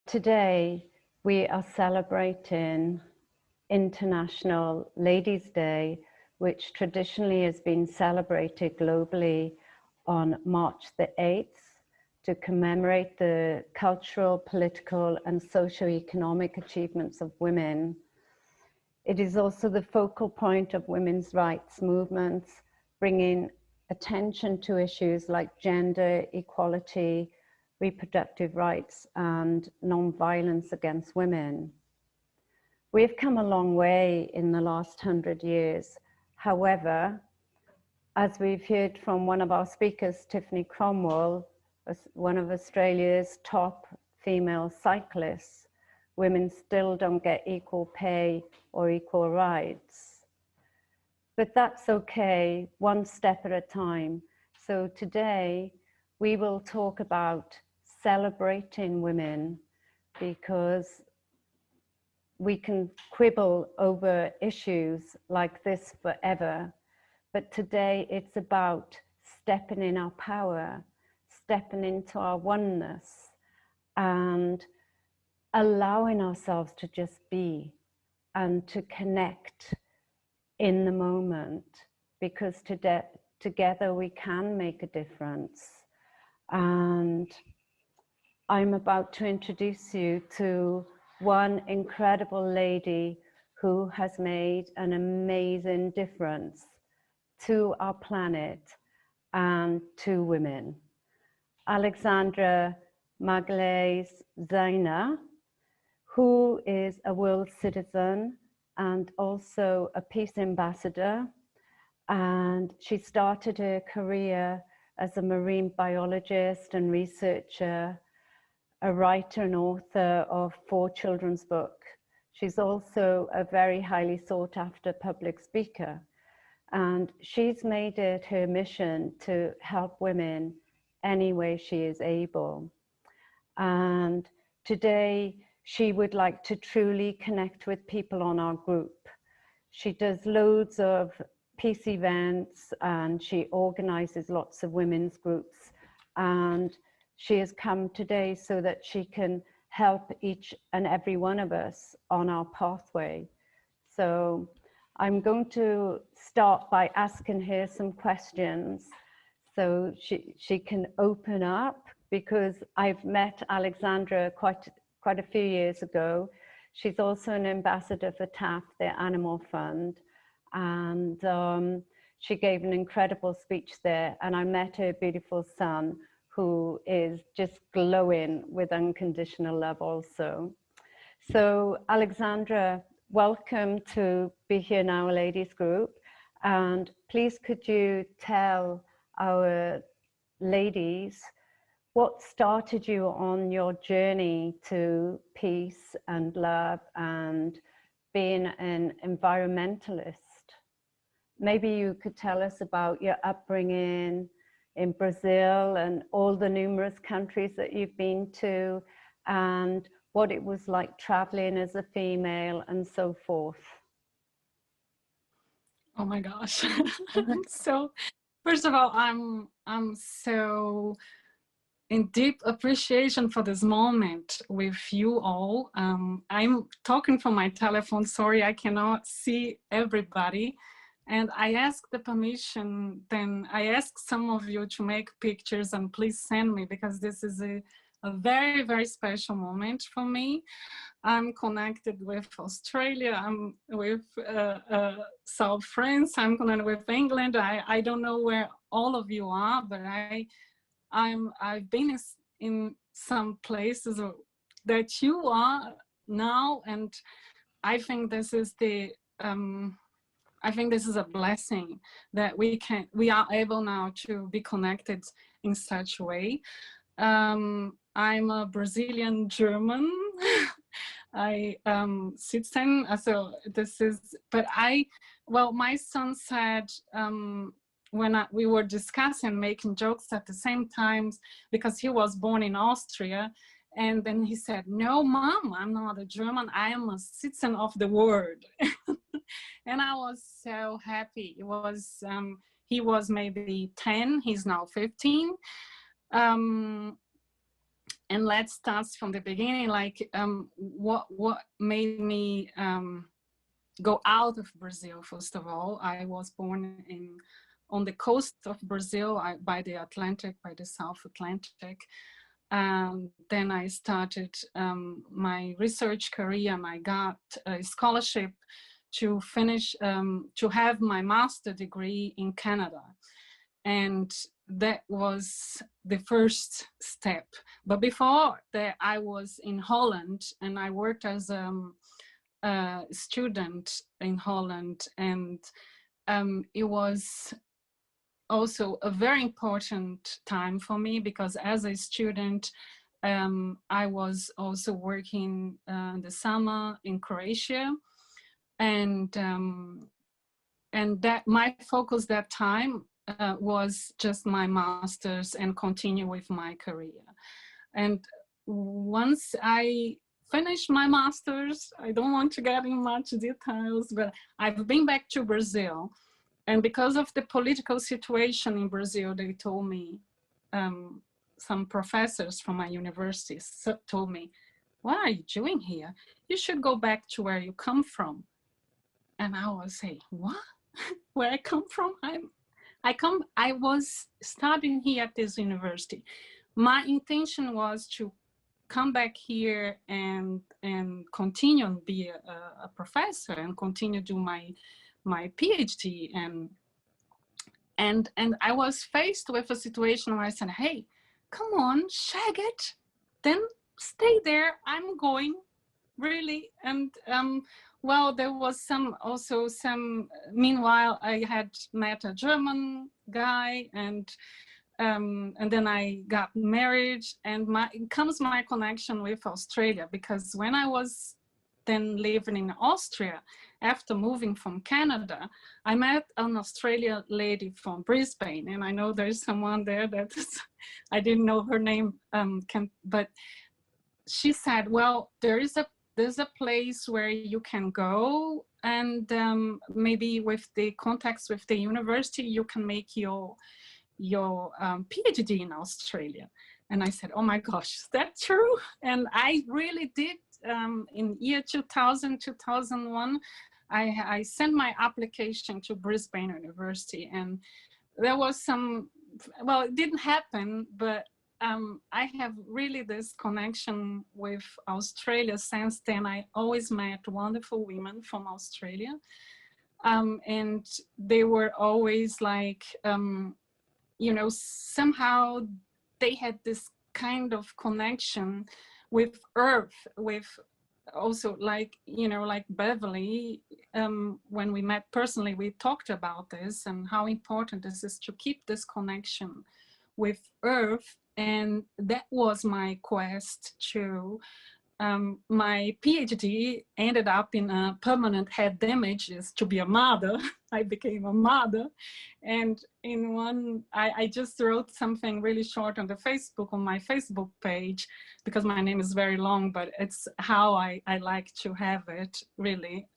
Today we are celebrating International Ladies' Day, which traditionally has been celebrated globally on March the 8th to commemorate the cultural, political, and socio-economic achievements of women. It is also the focal point of women's rights movements, bringing attention to issues like gender equality, reproductive rights, and non-violence against women. We have come a long way in the last 100 years. However, as we've heard from one of our speakers, Tiffany Cromwell, one of Australia's top female cyclists, women still don't get equal pay or equal rights. But that's okay, one step at a time. So today we will talk about celebrating women, because we can quibble over issues like this forever. But today it's about stepping in our power, stepping into our oneness, and allowing ourselves to just be and to connect in the moment, because together we can make a difference. And I'm about to introduce you to one incredible lady who has made an amazing difference to our planet and to women. Alexandra Magalhães Zeiner, who is a world citizen and also a peace ambassador. And she started her career as a marine biologist and researcher, a writer and author of 4 children's books. She's also a very highly sought after public speaker. And she's made it her mission to help women any way she is able. And today she would like to truly connect with people on our group. She does loads of peace events and she organizes lots of women's groups. And she has come today so that she can help each and every one of us on our pathway. So I'm going to start by asking her some questions so she can open up, because I've met Alexandra quite a few years ago. She's also an ambassador for TAF, the Animal Fund, and she gave an incredible speech there, and I met her beautiful son, who is just glowing with unconditional love also. So Alexandra, welcome to Be Here Now Ladies Group. And please could you tell our ladies what started you on your journey to peace and love and being an environmentalist? Maybe you could tell us about your upbringing in Brazil and all the numerous countries that you've been to, and what it was like traveling as a female and so forth. Oh my gosh. So first of all, I'm so in deep appreciation for this moment with you all. I'm talking from my telephone, sorry I cannot see everybody. And I asked the permission, then I asked some of you to make pictures and please send me, because this is a very, very special moment for me. I'm connected with Australia, I'm with South France, I'm connected with England. I don't know where all of you are, but I've been in some places that you are now, and I think this is the I think this is a blessing that we are able now to be connected in such a way. I'm a Brazilian German. I citizen, so this is, but well, my son said, when we were discussing, making jokes at the same time, because he was born in Austria, and then he said, no, Mom, I'm not a German, I am a citizen of the world. And I was so happy. It was, he was maybe 10, he's now 15. And let's start from the beginning, like what made me go out of Brazil. First of all, I was born on the coast of Brazil, by the Atlantic, by the South Atlantic. Then I started my research career, and I got a scholarship to finish, to have my master degree in Canada. And that was the first step. But before that, I was in Holland, and I worked as a student in Holland. And it was also a very important time for me, because as a student, I was also working in the summer in Croatia, and that my focus that time was just my master's and continue with my career. And once I finished my master's, I don't want to get in much details, but I've been back to Brazil. And because of the political situation in Brazil, they told me, some professors from my university told me, what are you doing here? You should go back to where you come from. And I was saying, what? Where I come from? I was studying here at this university. My intention was to come back here and continue and be a professor and continue to do my PhD, and I was faced with a situation where I said, hey, come on, shag it, then stay there, I'm going, really. And well, there was also some, meanwhile, I had met a German guy, and then I got married, and comes my connection with Australia, because when I was then living in Austria, after moving from Canada, I met an Australian lady from Brisbane, and I know there's someone there that I didn't know her name, but she said, well, there's a place where you can go, and maybe with the contacts with the university, you can make your PhD in Australia. And I said, oh my gosh, is that true? And I really did. In year 2001, I sent my application to Brisbane University, and there was some, well, it didn't happen, but I have really this connection with Australia since then. I always met wonderful women from Australia, and they were always like, you know, somehow they had this kind of connection with Earth, with also, like, you know, like Beverly, when we met personally, we talked about this and how important this is to keep this connection with Earth. And that was my quest to, my PhD ended up in a permanent head damage, is to be a mother. I became a mother. And in one, I just wrote something really short on my Facebook page, because my name is very long, but it's how I like to have it, really.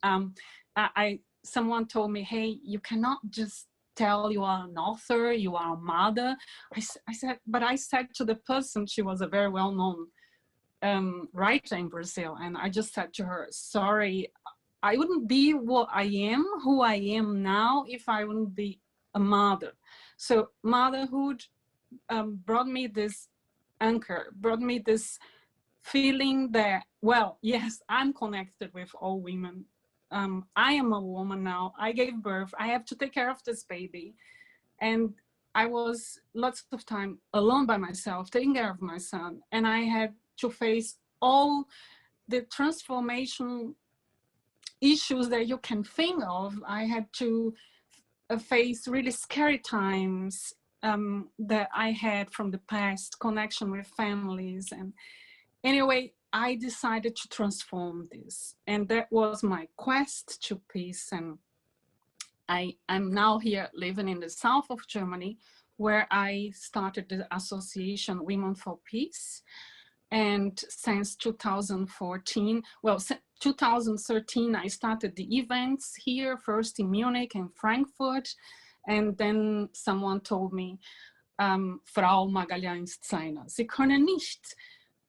Someone told me, hey, you cannot just tell you are an author, you are a mother. I said to the person, she was a very well-known writer in Brazil, and I just said to her, sorry, I wouldn't be who I am now, if I wouldn't be a mother. So motherhood brought me this anchor, brought me this feeling that, well, yes, I'm connected with all women. I am a woman now, I gave birth, I have to take care of this baby. And I was lots of time alone by myself, taking care of my son, and I had to face all the transformation issues that you can think of. I had to face really scary times that I had from the past, connection with families. And anyway, I decided to transform this. And that was my quest to peace. And I'm now here living in the south of Germany, where I started the association Women for Peace. And since 2014, well, 2013, I started the events here, first in Munich and Frankfurt. And then someone told me, Frau Magalhães Zeiner, Sie können nicht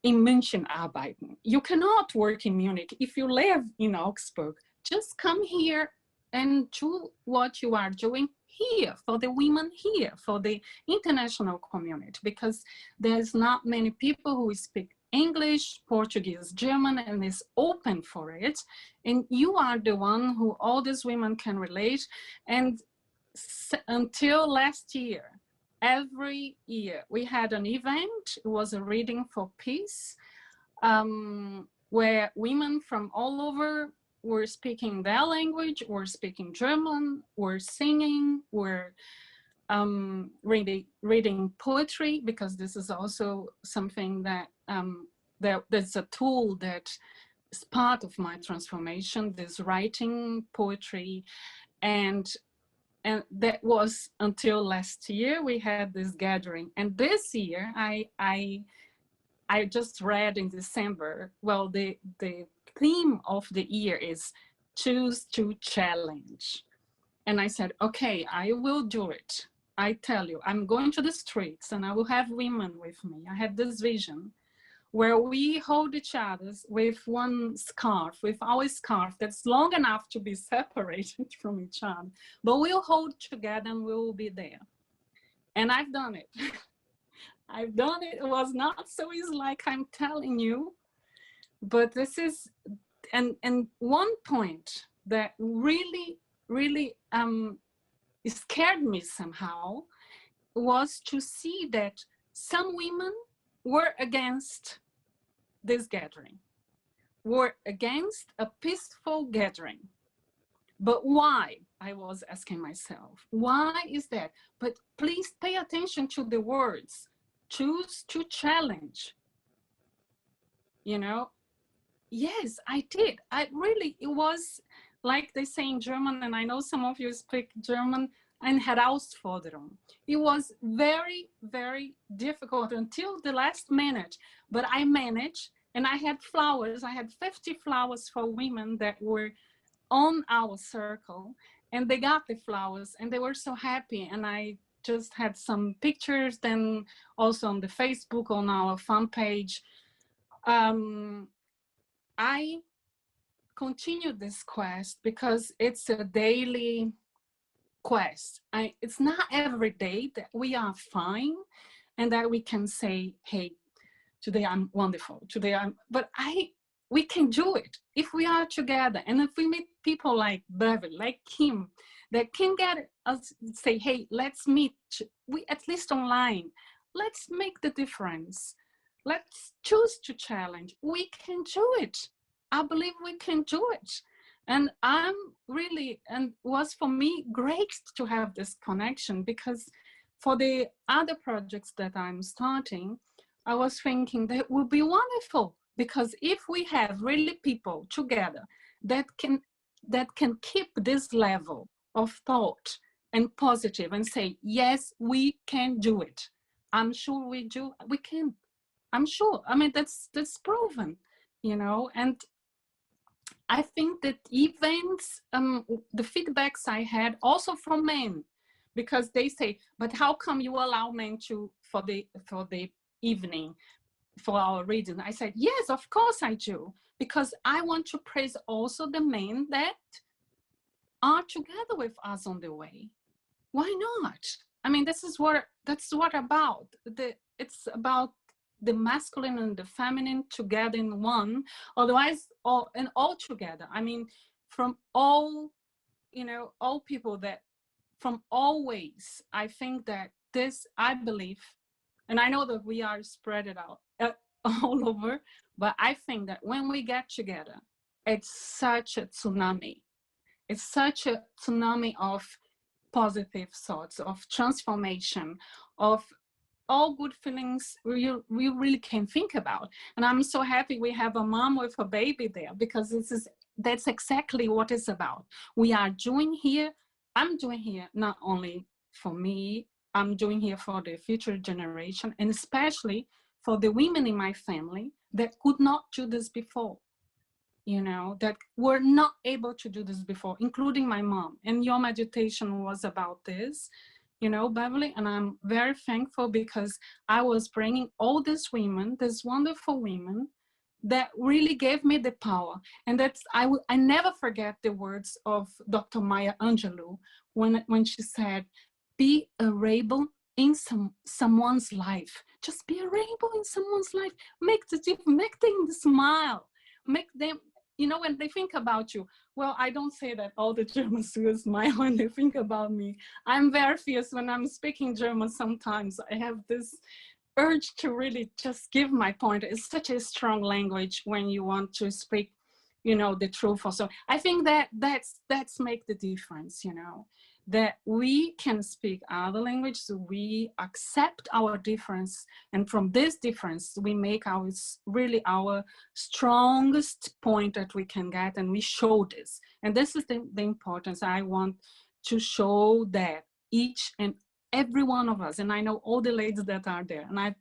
in München arbeiten. You cannot work in Munich. If you live in Augsburg, just come here and do what you are doing here, for the women here, for the international community, because there's not many people who speak English, Portuguese, German, and is open for it. And you are the one who all these women can relate. And until last year, every year we had an event. It was a reading for peace, where women from all over were speaking their language, were speaking German, were singing, were reading poetry, because this is also something that there's a tool that is part of my transformation, this writing poetry. And that was until last year we had this gathering. And this year I just read in December, well, the theme of the year is choose to challenge. And I said, okay, I will do it. I tell you, I'm going to the streets and I will have women with me. I had this vision where we hold each other with one scarf, with our scarf that's long enough to be separated from each other, but we'll hold together and we will be there. And I've done it. I've done it. It was not so easy like I'm telling you, but this is, and one point that really scared me somehow was to see that some women were against this gathering, were against a peaceful gathering. But why? I was asking myself, why is that? But please pay attention to the words, choose to challenge. You know, yes, I did. It was like they say in German, and I know some of you speak German, eine Herausforderung. It was very, very difficult until the last minute, but I managed, and I had flowers. I had 50 flowers for women that were on our circle, and they got the flowers and they were so happy. And I just had some pictures, then also on the Facebook, on our fan page. I continued this quest because it's a daily quest. It's not every day that we are fine and that we can say, hey, today I'm wonderful, but we can do it if we are together. And if we meet people like Beverly, like Kim, that can get us say, hey, let's meet, we at least online, let's make the difference. Let's choose to challenge. We can do it. I believe we can do it. And I'm really, and was for me great to have this connection, because for the other projects that I'm starting, I was thinking that would be wonderful, because if we have really people together that can keep this level of thought and positive and say, yes, we can do it. I'm sure we can. I'm sure. I mean, that's proven, you know. And I think that events, the feedbacks I had also from men, because they say, but how come you allow men for the evening, for our reading? I said, yes, of course I do, because I want to praise also the men that are together with us on the way. Why not? I mean, that's what about. It's about the masculine and the feminine together in one, otherwise all together. I mean, from all, you know, all people that from all ways. I think that this, I believe, and I know that we are spread it out all over, but I think that when we get together, it's such a tsunami. It's such a tsunami of positive thoughts, of transformation, of all good feelings we really can think about. And I'm so happy we have a mom with a baby there, because that's exactly what it's about. We are doing here, I'm doing here not only for me, I'm doing here for the future generation, and especially for the women in my family that could not do this before, you know, that were not able to do this before, including my mom. And your meditation was about this, you know, Beverly, and I'm very thankful because I was bringing all these women, these wonderful women, that really gave me the power. And that's, I never forget the words of Dr. Maya Angelou when she said, be a rainbow in someone's life. Just be a rainbow in someone's life. Make them smile. Make them, you know, when they think about you. Well, I don't say that all the Germans will smile when they think about me. I'm very fierce when I'm speaking German sometimes. I have this urge to really just give my point. It's such a strong language when you want to speak, you know, the truth also. I think that's make the difference, you know, that we can speak other languages, so we accept our difference, and from this difference we make our really our strongest point that we can get, and we show this. And this is the importance. I want to show that each and every one of us, and I know all the ladies that are there, and I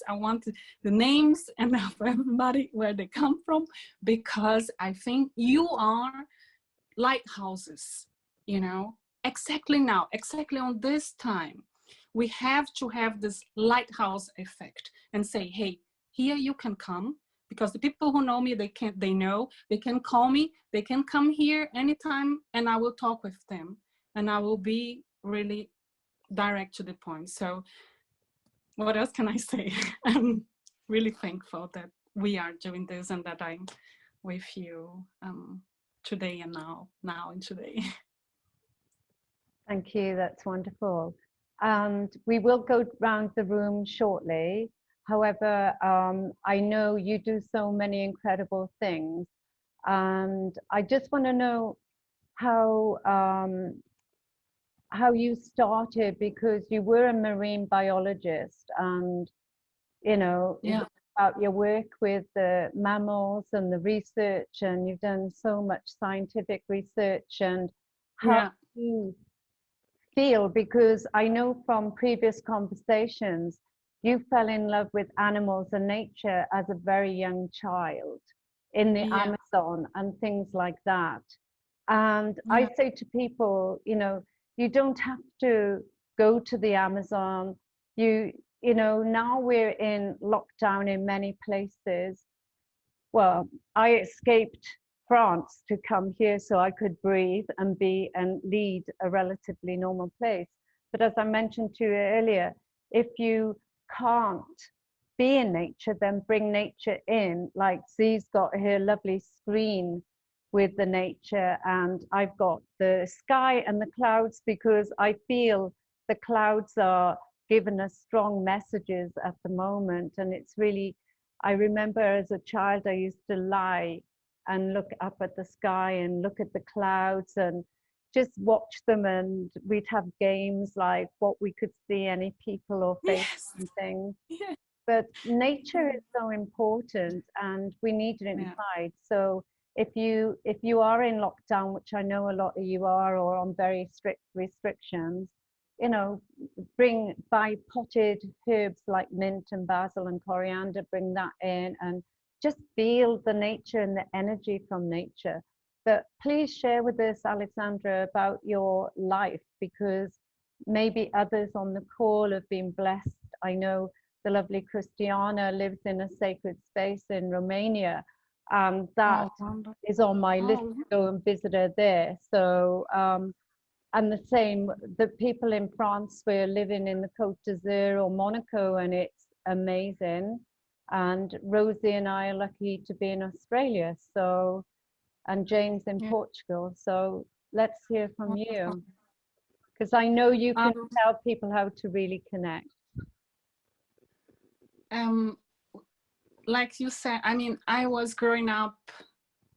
want the names and for everybody where they come from, because I think you are lighthouses, you know, exactly now, exactly on this time. We have to have this lighthouse effect and say, hey, here you can come, because the people who know me, they can call me, they can come here anytime, and I will talk with them, and I will be really direct to the point. So what else can I say? I'm really thankful that we are doing this and that I'm with you today and now and today. Thank you, that's wonderful. And we will go round the room shortly. However, I know you do so many incredible things, and I just want to know how you started, because you were a marine biologist, and you know, Yeah. about your work with the mammals and the research, and you've done so much scientific research, and how you feel, because I know from previous conversations you fell in love with animals and nature as a very young child in the Amazon and things like that. And I say to people, you know, you don't have to go to the Amazon. You know, now we're in lockdown in many places. Well, I escaped France to come here so I could breathe and lead a relatively normal place. But as I mentioned to you earlier, if you can't be in nature, then bring nature in. Like Z's got her lovely screen with the nature, and I've got the sky and the clouds, because I feel the clouds are giving us strong messages at the moment. And it's really, I remember as a child, I used to lie and look up at the sky and look at the clouds and just watch them, and we'd have games like what we could see, any people or faces and things. But nature is so important, and we need it inside. So if you are in lockdown, which I know a lot of you are, or on very strict restrictions, you know, buy potted herbs like mint and basil and coriander, bring that in, and just feel the nature and the energy from nature. But please share with us, Alexandra, about your life, because maybe others on the call have been blessed. I know the lovely Christiana lives in a sacred space in Romania, and that is on my list to go and visit her there. So, and the same, the people in France, we're living in the Côte d'Azur or Monaco, and it's amazing. And Rosie and I are lucky to be in Australia, so, and James in Portugal. So let's hear from you, because I know you can tell people how to really connect. Like you said, I mean, I was growing up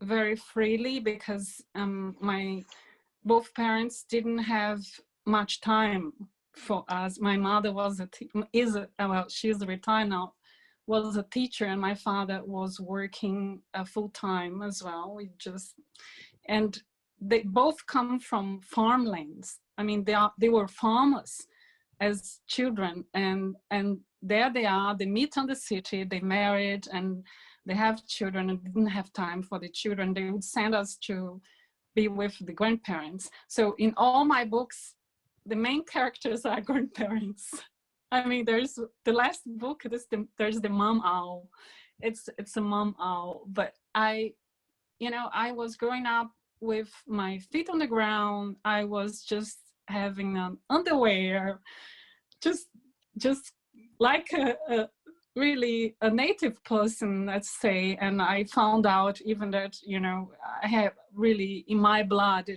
very freely because my both parents didn't have much time for us. My mother was she's retired now, was a teacher, and my father was working full time as well. And they both come from farmlands. I mean, they were farmers as children, and there they are, they meet on the city, they married, and they have children, and didn't have time for the children. They would send us to be with the grandparents. So in all my books, the main characters are grandparents. I mean, there's the last book, there's the mom owl. It's a mom owl, but I was growing up with my feet on the ground. I was just having an underwear, just like a really a native person, let's say. And I found out even that, I have really in my blood,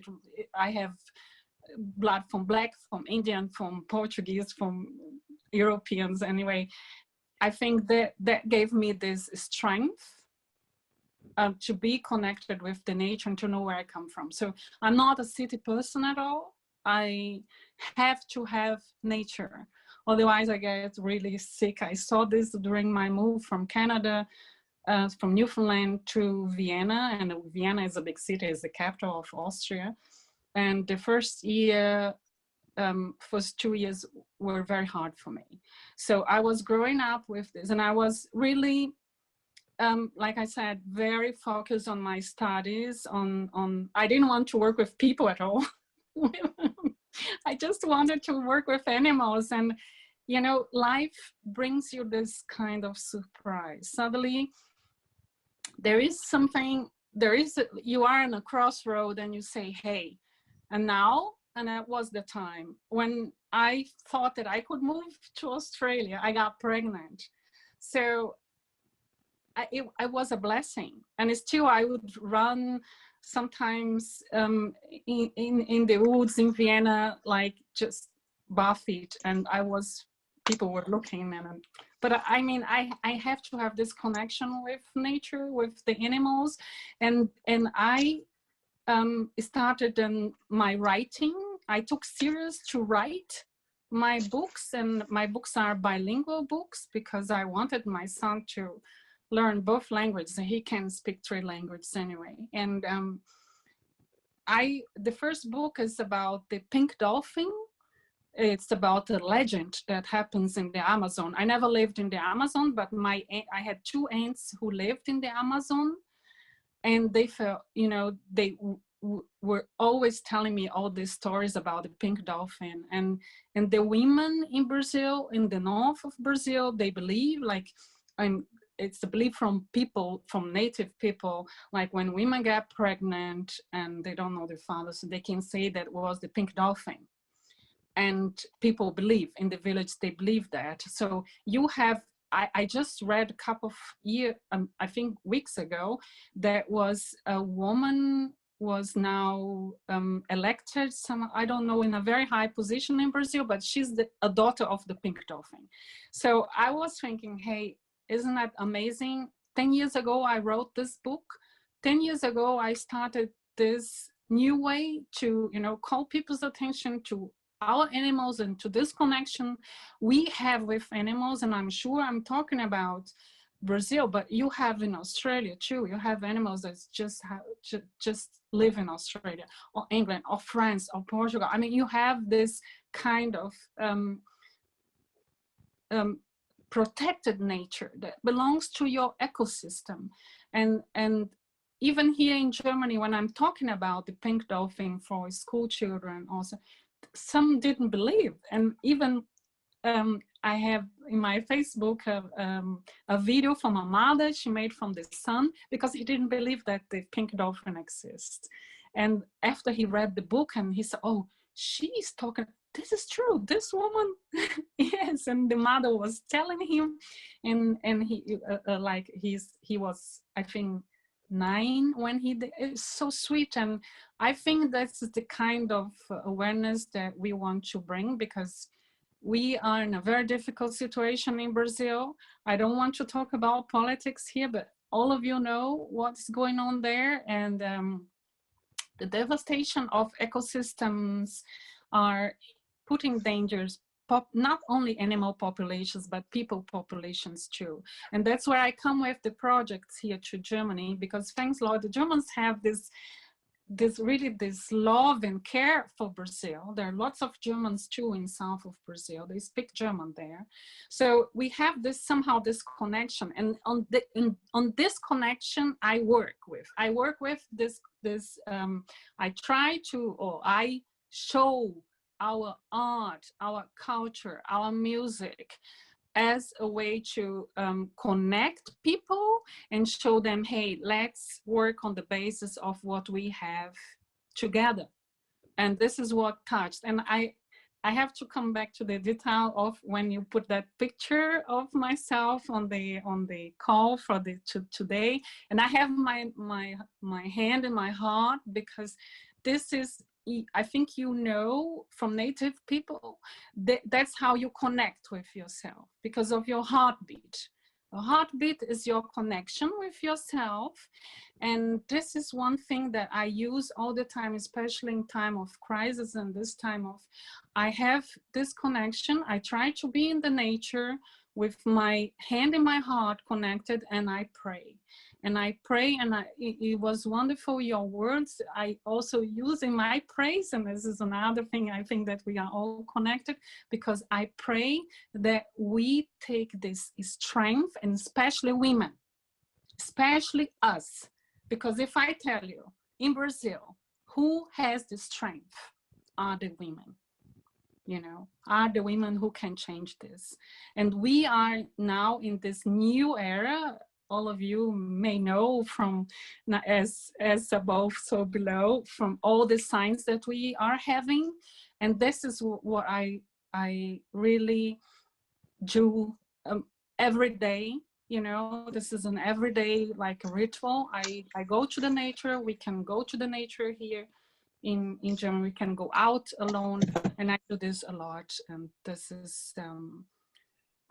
I have blood from Black, from Indian, from Portuguese, from Europeans. Anyway, I think that gave me this strength to be connected with the nature and to know where I come from. So I'm not a city person at all. I have to have nature. Otherwise I get really sick. I saw this during my move from Canada, from Newfoundland to Vienna. And Vienna is a big city, it's the capital of Austria. And the first 2 years were very hard for me. So I was growing up with this, and I was really, like I said, very focused on my studies. I didn't want to work with people at all. I just wanted to work with animals. And, life brings you this kind of surprise. Suddenly, you are in a crossroad and you say, hey, and that was the time when I thought that I could move to Australia. I got pregnant. So it was a blessing. And still I would run sometimes in the woods in Vienna, like just barefeet. And people were looking at them. But I mean, I have to have this connection with nature, with the animals. And I started my writing. I took serious to write my books, and my books are bilingual books because I wanted my son to learn both languages. He can speak 3 languages anyway. And the first book is about the pink dolphin. It's about a legend that happens in the Amazon. I never lived in the Amazon, but I had 2 aunts who lived in the Amazon, and they felt, they were always telling me all these stories about the pink dolphin. And the women in Brazil, in the north of Brazil, they believe, it's a belief from native people, like when women get pregnant and they don't know their father, so they can say that it was the pink dolphin. And people believe in the village, they believe that. So you have, I just read a couple of years, I think weeks ago, that was a woman was now elected, I don't know, in a very high position in Brazil, but she's a daughter of the pink dolphin. So I was thinking, hey, isn't that amazing? 10 years ago, I wrote this book. 10 years ago, I started this new way to, call people's attention to our animals and to this connection we have with animals. And I'm sure I'm talking about Brazil, but you have in Australia too. You have animals that just live in Australia or England or France or Portugal. I mean, you have this kind of protected nature that belongs to your ecosystem. And even here in Germany, when I'm talking about the pink dolphin for school children also, some didn't believe. And even I have in my Facebook a video from a mother she made from the son, because he didn't believe that the pink dolphin exists. And after he read the book, and he said, oh, she's talking, this is true, this woman. Yes. And the mother was telling him, and he was, I think, 9 when he did. It's so sweet. And I think that's the kind of awareness that we want to bring, because we are in a very difficult situation in Brazil. I don't want to talk about politics here, but all of you know what's going on there. And the devastation of ecosystems are putting dangers, not only animal populations, but people populations too. And that's where I come with the projects here to Germany, because thanks Lord, the Germans have this love and care for Brazil. There are lots of Germans too in south of Brazil. They speak German there. So we have somehow this connection. And on this connection, I work with this, I try to, or I show our art, our culture, our music as a way to connect people and show them, hey, let's work on the basis of what we have together. And this is what touched. And I have to come back to the detail of when you put that picture of myself on the call for today, and I have my hand in my heart, because this is, I think, you know, from Native people, that's how you connect with yourself, because of your heartbeat. A heartbeat is your connection with yourself. And this is one thing that I use all the time, especially in time of crisis and this time of, I have this connection. I try to be in the nature with my hand in my heart connected, and I pray. And I pray, and it was wonderful, your words I also use in my praise. And this is another thing, I think that we are all connected, because I pray that we take this strength, and especially women, especially us. Because if I tell you, in Brazil, who has the strength are the women. You know, are the women who can change this. And we are now in this new era. All of you may know from as above, so below, from all the signs that we are having. And this is what I really do every day. You know, this is an everyday like ritual. I go to the nature. We can go to the nature here in Germany. We can go out alone, and I do this a lot. And this is,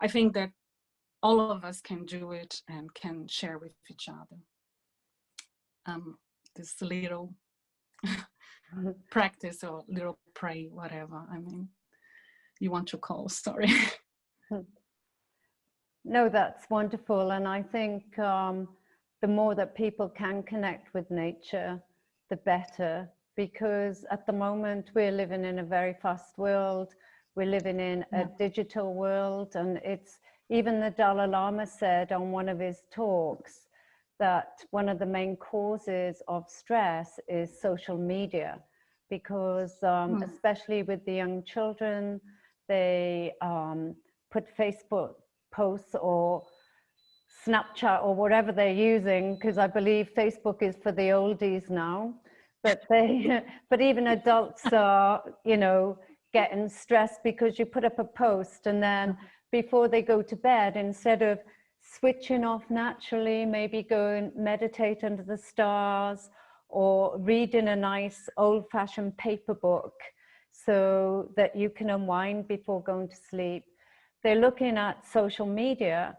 I think that all of us can do it and can share with each other. This little practice or little pray, whatever, I mean, you want to call, sorry. No, that's wonderful. And I think the more that people can connect with nature, the better, because at the moment we're living in a very fast world. We're living in a digital world, and it's, even the Dalai Lama said on one of his talks that one of the main causes of stress is social media, because especially with the young children, they put Facebook posts or Snapchat or whatever they're using, because I believe Facebook is for the oldies now, but but even adults are, you know, getting stressed because you put up a post, and then before they go to bed, instead of switching off naturally, maybe go and meditate under the stars, or reading a nice old-fashioned paper book so that you can unwind before going to sleep, they're looking at social media,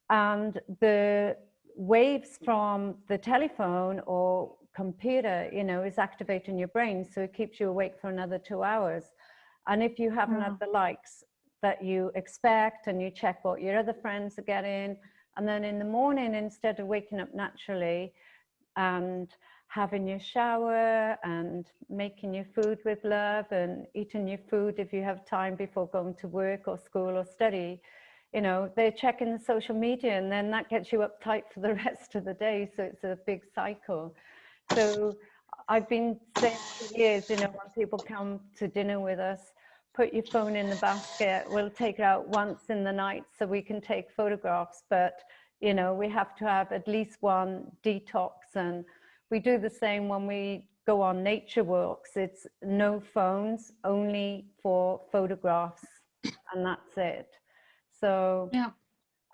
and the waves from the telephone or computer, you know, is activating your brain, so it keeps you awake for another 2 hours. And if you haven't had the likes that you expect, and you check what your other friends are getting, and then in the morning, instead of waking up naturally and having your shower and making your food with love and eating your food if you have time before going to work or school or study, you know, they're checking the social media, and then that gets you uptight for the rest of the day. So it's a big cycle. So I've been saying for years, you know, when people come to dinner with us, put your phone in the basket. We'll take it out once in the night so we can take photographs, but, you know, we have to have at least one detox. And we do the same when we go on nature walks. It's no phones, only for photographs, and that's it. So, yeah.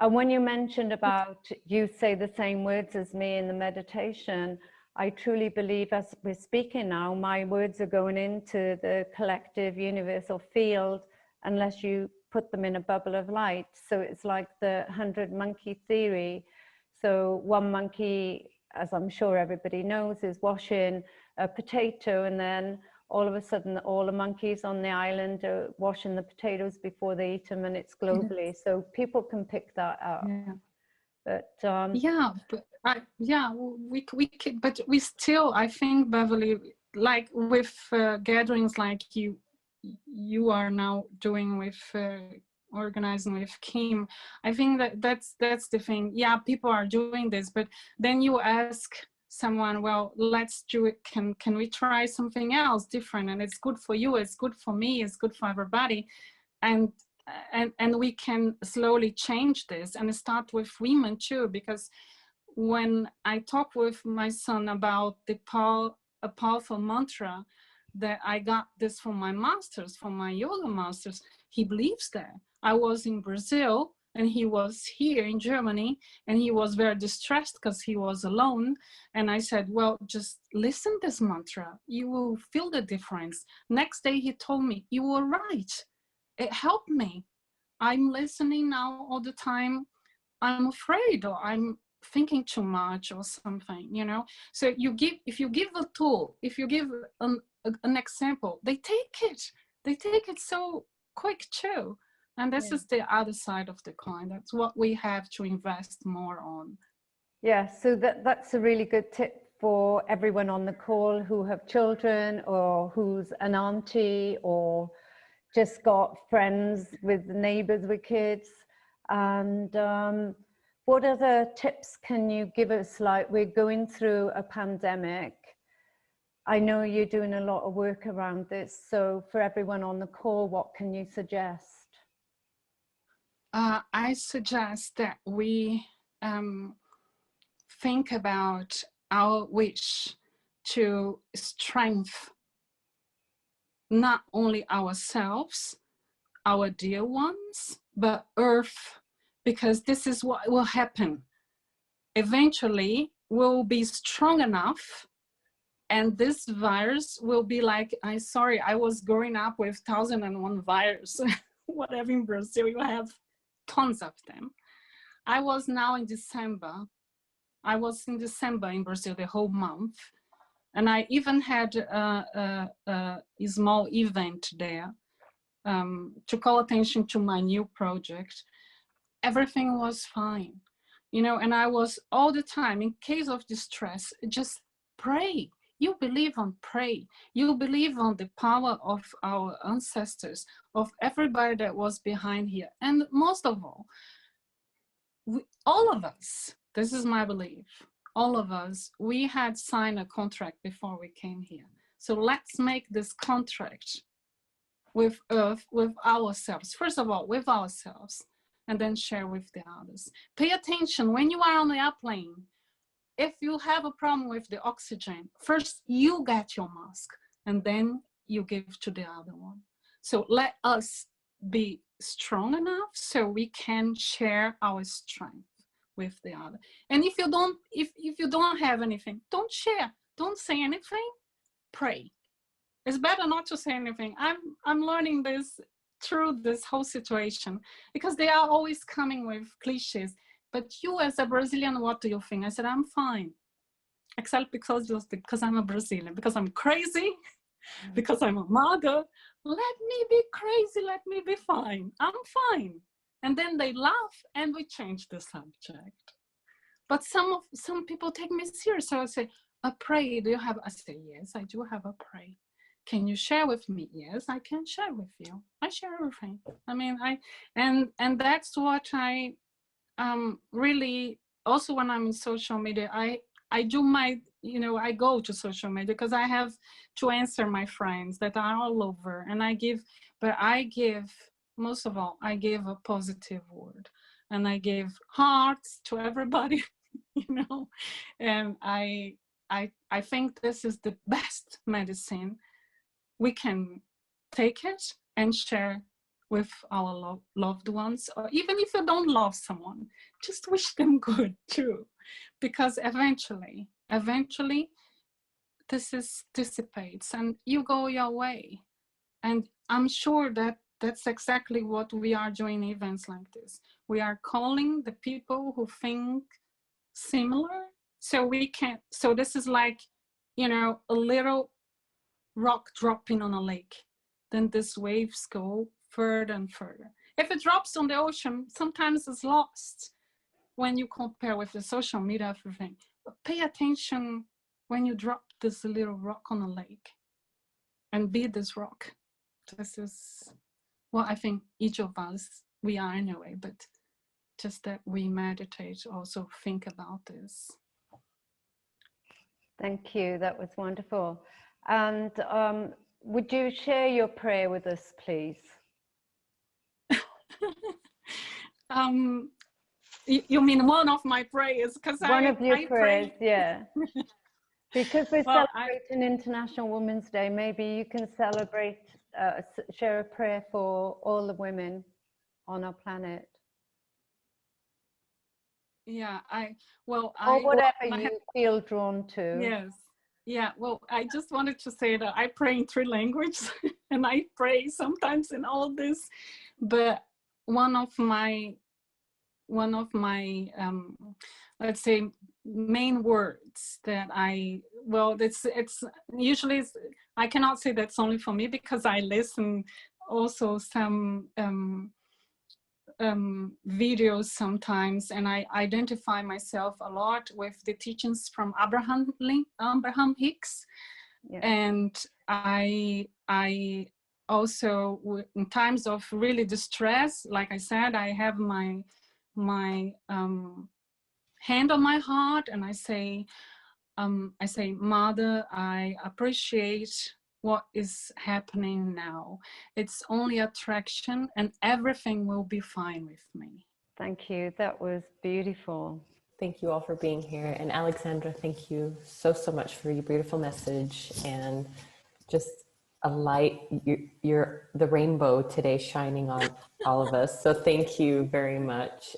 And when you mentioned about you say the same words as me in the meditation, I truly believe as we're speaking now, my words are going into the collective universal field unless you put them in a bubble of light. So it's like the 100 monkey theory. So one monkey, as I'm sure everybody knows, is washing a potato, and then all of a sudden all the monkeys on the island are washing the potatoes before they eat them, and it's globally. So people can pick that up. Yeah. But yeah, but we can, but we still, I think, Beverly, like with gatherings like you are now doing with organizing with Kim, I think that's the thing. Yeah, people are doing this, but then you ask someone, well, let's do it, can we try something else different, and it's good for you, it's good for me, it's good for everybody, and we can slowly change this, and start with women too, because when I talk with my son about a powerful mantra that I got this from my masters, from my yoga masters, he believes that. I was in Brazil and he was here in Germany, and he was very distressed because he was alone. And I said, well, just listen this mantra, you will feel the difference. Next day he told me, you were right, it helped me. I'm listening now all the time. I'm afraid, or I'm thinking too much or something, you know. So if you give a tool, if you give an example, they take it so quick too. And this is the other side of the coin. That's what we have to invest more on. Yeah, so that's a really good tip for everyone on the call who have children, or who's an auntie, or just got friends with neighbors with kids. And what other tips can you give us? Like, we're going through a pandemic. I know you're doing a lot of work around this. So for everyone on the call, what can you suggest? I suggest that we think about our wish to strengthen not only ourselves, our dear ones, but Earth, because this is what will happen. Eventually, we'll be strong enough, and this virus will be like, I was growing up with 1001 virus, whatever in Brazil, you have tons of them. I was in December in Brazil the whole month. And I even had a small event there to call attention to my new project. Everything was fine, you know, and I was all the time, in case of distress, just pray. You believe on pray. You believe on the power of our ancestors, of everybody that was behind here. And most of all, all of us, this is my belief, all of us, we had signed a contract before we came here. So let's make this contract with Earth, with ourselves. First of all, with ourselves, and then share with the others. Pay attention when you are on the airplane. If you have a problem with the oxygen, first you get your mask, and then you give to the other one. So let us be strong enough so we can share our strength with the other. And if you don't have anything, don't share, don't say anything, pray. It's better not to say anything. I'm learning this through this whole situation, because they are always coming with cliches. But you as a Brazilian, what do you think? I said, I'm fine. Except because I'm a Brazilian, because I'm crazy, because I'm a mother. Let me be crazy, let me be fine. I'm fine. And then they laugh and we change the subject. But some people take me serious. So I say, a pray, do you have? I say, yes, I do have a pray. Can you share with me? Yes, I can share with you. I share everything. I mean, and that's what I really, also when I'm in social media, I do my, you know, I go to social media because I have to answer my friends that are all over, and most of all, I give a positive word, and I give hearts to everybody, you know, and I think this is the best medicine. We can take it and share with our loved ones, or even if you don't love someone, just wish them good too, because eventually this dissipates and you go your way. And I'm sure that that's exactly what we are doing in events like this. We are calling the people who think similar, so this is like, you know, a little rock dropping on a lake. Then these waves go further and further. If it drops on the ocean, sometimes it's lost when you compare with the social media, everything. But pay attention when you drop this little rock on a lake, and be this rock. This is what I think each of us, we are anyway, but just that we meditate, also think about this. Thank you. That was wonderful. And would you share your prayer with us, please? You mean one of my prayers? Because one of your prayers, pray. yeah. Because we're Well, celebrating International Women's Day, maybe you can celebrate, share a prayer for all the women on our planet. Yeah, or whatever you feel drawn to. Yes. Yeah, well, I just wanted to say that I pray in 3 languages and I pray sometimes in all this, but one of my let's say main words that it's usually, I cannot say that's only for me, because I listen also some videos sometimes, and I identify myself a lot with the teachings from Abraham Hicks. Yeah. And I also, in times of really distress, like I said, I have my hand on my heart, and I say, Mother, I appreciate what is happening now. It's only attraction, and everything will be fine with me. Thank you. That was beautiful. Thank you all for being here. And Alexandra, thank you so much for your beautiful message, and just a light, you're the rainbow today shining on all of us. So thank you very much.